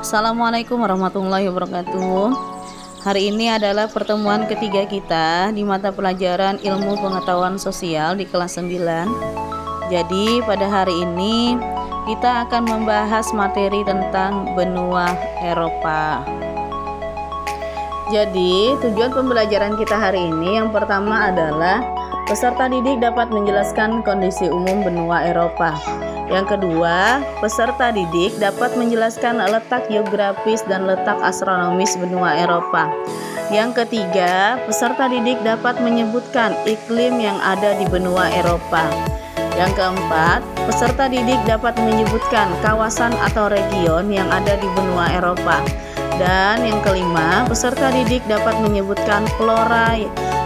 Assalamualaikum warahmatullahi wabarakatuh. Hari ini adalah pertemuan ketiga kita di mata pelajaran Ilmu Pengetahuan Sosial di kelas 9. Jadi pada hari ini kita akan membahas materi tentang benua Eropa. Jadi tujuan pembelajaran kita hari ini yang pertama adalah peserta didik dapat menjelaskan kondisi umum benua Eropa. Yang kedua, peserta didik dapat menjelaskan letak geografis dan letak astronomis benua Eropa. Yang ketiga, peserta didik dapat menyebutkan iklim yang ada di benua Eropa. Yang keempat, peserta didik dapat menyebutkan kawasan atau region yang ada di benua Eropa. Dan yang kelima, peserta didik dapat menyebutkan flora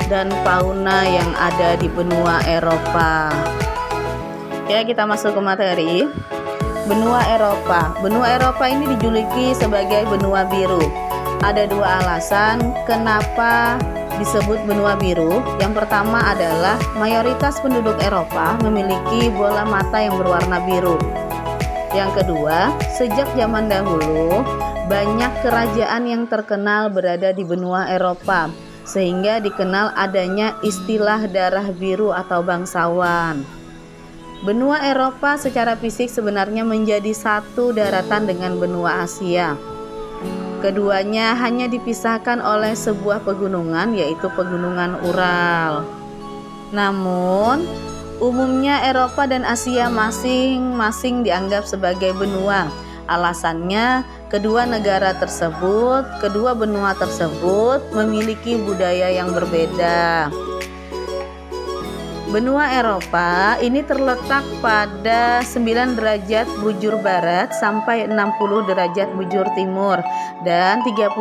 dan fauna yang ada di benua Eropa. Ya, kita masuk ke materi. Benua Eropa. Benua Eropa ini dijuluki sebagai benua biru. Ada dua alasan kenapa disebut benua biru. Yang pertama adalah mayoritas penduduk Eropa memiliki bola mata yang berwarna biru. Yang kedua, sejak zaman dahulu banyak kerajaan yang terkenal berada di benua Eropa, sehingga dikenal adanya istilah darah biru atau bangsawan. Benua Eropa secara fisik sebenarnya menjadi satu daratan dengan benua Asia. Keduanya hanya dipisahkan oleh sebuah pegunungan, yaitu pegunungan Ural. Namun, umumnya Eropa dan Asia masing-masing dianggap sebagai benua. Alasannya, kedua benua tersebut memiliki budaya yang berbeda. Benua Eropa ini terletak pada 9 derajat bujur barat sampai 60 derajat bujur timur dan 35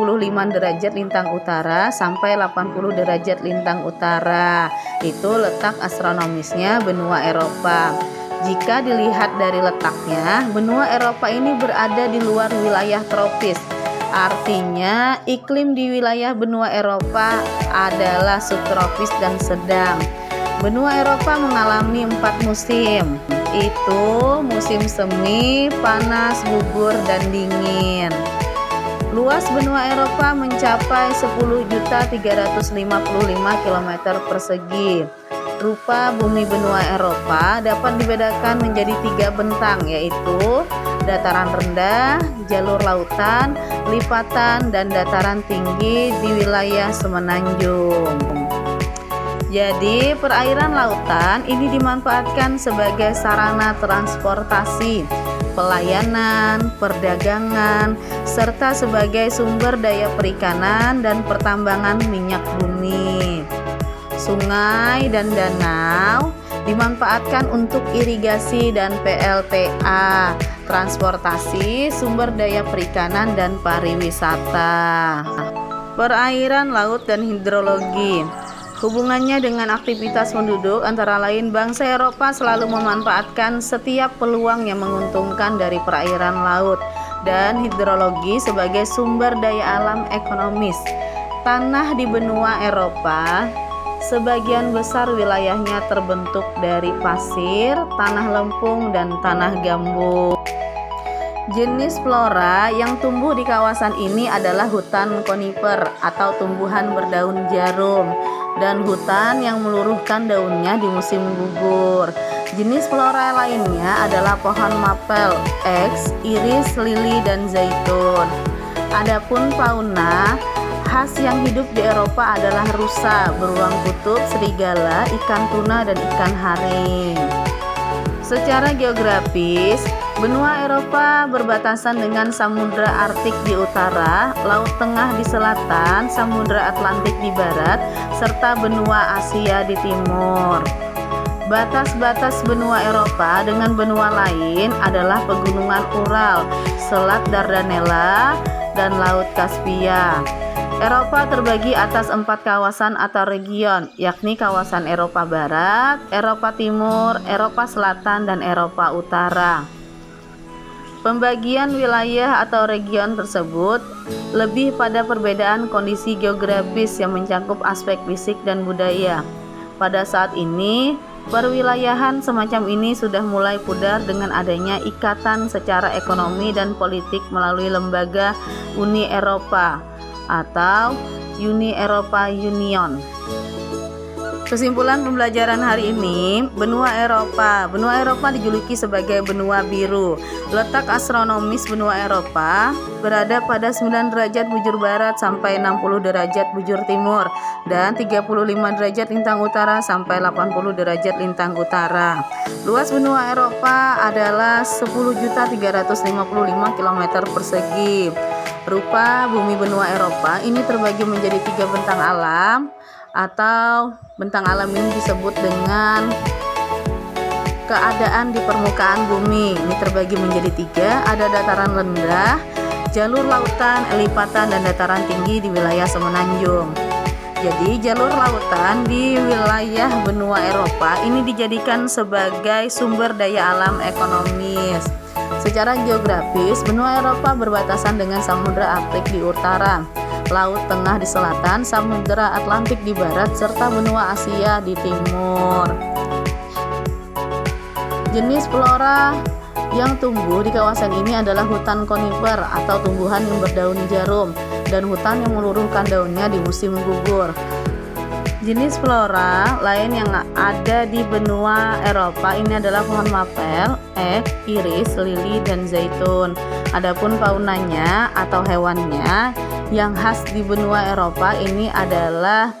derajat lintang utara sampai 80 derajat lintang utara. Itu letak astronomisnya benua Eropa. Jika dilihat dari letaknya, benua Eropa ini berada di luar wilayah tropis. Artinya, iklim di wilayah benua Eropa adalah subtropis dan sedang. Benua Eropa mengalami 4 musim, itu musim semi, panas, gugur, dan dingin. Luas benua Eropa mencapai 10.355 km persegi. Rupa bumi benua Eropa dapat dibedakan menjadi 3 bentang, yaitu dataran rendah, jalur lautan, lipatan, dan dataran tinggi di wilayah semenanjung. Jadi, perairan lautan ini dimanfaatkan sebagai sarana transportasi, pelayanan, perdagangan, serta sebagai sumber daya perikanan dan pertambangan minyak bumi. Sungai dan danau dimanfaatkan untuk irigasi dan PLTA, transportasi, sumber daya perikanan, dan pariwisata. Perairan laut dan hidrologi. Hubungannya dengan aktivitas penduduk antara lain bangsa Eropa selalu memanfaatkan setiap peluang yang menguntungkan dari perairan laut dan hidrologi sebagai sumber daya alam ekonomis. Tanah di benua Eropa sebagian besar wilayahnya terbentuk dari pasir, tanah lempung, dan tanah gambut. Jenis flora yang tumbuh di kawasan ini adalah hutan konifer atau tumbuhan berdaun jarum dan hutan yang meluruhkan daunnya di musim gugur. Jenis flora lainnya adalah pohon mapel, eks, iris, lili, dan zaitun. Adapun fauna khas yang hidup di Eropa adalah rusa, beruang kutub, serigala, ikan tuna, dan ikan haring. Secara geografis, benua Eropa berbatasan dengan Samudra Arktik di utara, Laut Tengah di selatan, Samudra Atlantik di barat, serta benua Asia di timur. Batas-batas benua Eropa dengan benua lain adalah pegunungan Ural, Selat Dardanella, dan Laut Kaspia. Eropa terbagi atas 4 kawasan atau region, yakni kawasan Eropa Barat, Eropa Timur, Eropa Selatan, dan Eropa Utara. Pembagian wilayah atau region tersebut lebih pada perbedaan kondisi geografis yang mencakup aspek fisik dan budaya. Pada saat ini, Perwilayahan semacam ini sudah mulai pudar dengan adanya ikatan secara ekonomi dan politik melalui lembaga Uni Eropa atau Uni Eropa Union. Kesimpulan pembelajaran hari ini, benua Eropa. Benua Eropa dijuluki sebagai benua biru. Letak astronomis benua Eropa berada pada 9 derajat bujur barat sampai 60 derajat bujur timur dan 35 derajat lintang utara sampai 80 derajat lintang utara. Luas benua Eropa adalah 10.355 km persegi. Rupa bumi benua Eropa ini terbagi menjadi 3 bentang alam, atau bentang alam ini disebut dengan keadaan di permukaan bumi. Ini terbagi menjadi 3, ada dataran rendah, jalur lautan, lipatan, dan dataran tinggi di wilayah semenanjung. Jadi jalur lautan di wilayah benua Eropa ini dijadikan sebagai sumber daya alam ekonomis. Secara geografis, benua Eropa berbatasan dengan Samudra Arktik di utara, Laut Tengah di selatan, Samudra Atlantik di barat, serta benua Asia di timur. Jenis flora yang tumbuh di kawasan ini adalah hutan konifer atau tumbuhan yang berdaun jarum dan hutan yang meluruhkan daunnya di musim gugur. Jenis flora lain yang ada di benua Eropa ini adalah pohon mapel, ek, iris, lili, dan zaitun. Adapun faunanya atau hewannya yang khas di benua Eropa ini adalah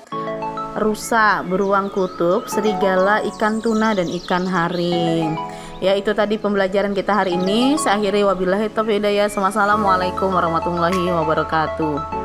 rusa, beruang kutub, serigala, ikan tuna, dan ikan haring. Ya, itu tadi pembelajaran kita hari ini. Saya akhiri, wabillahi taufiq hidayah. Wassalamualaikum warahmatullahi wabarakatuh.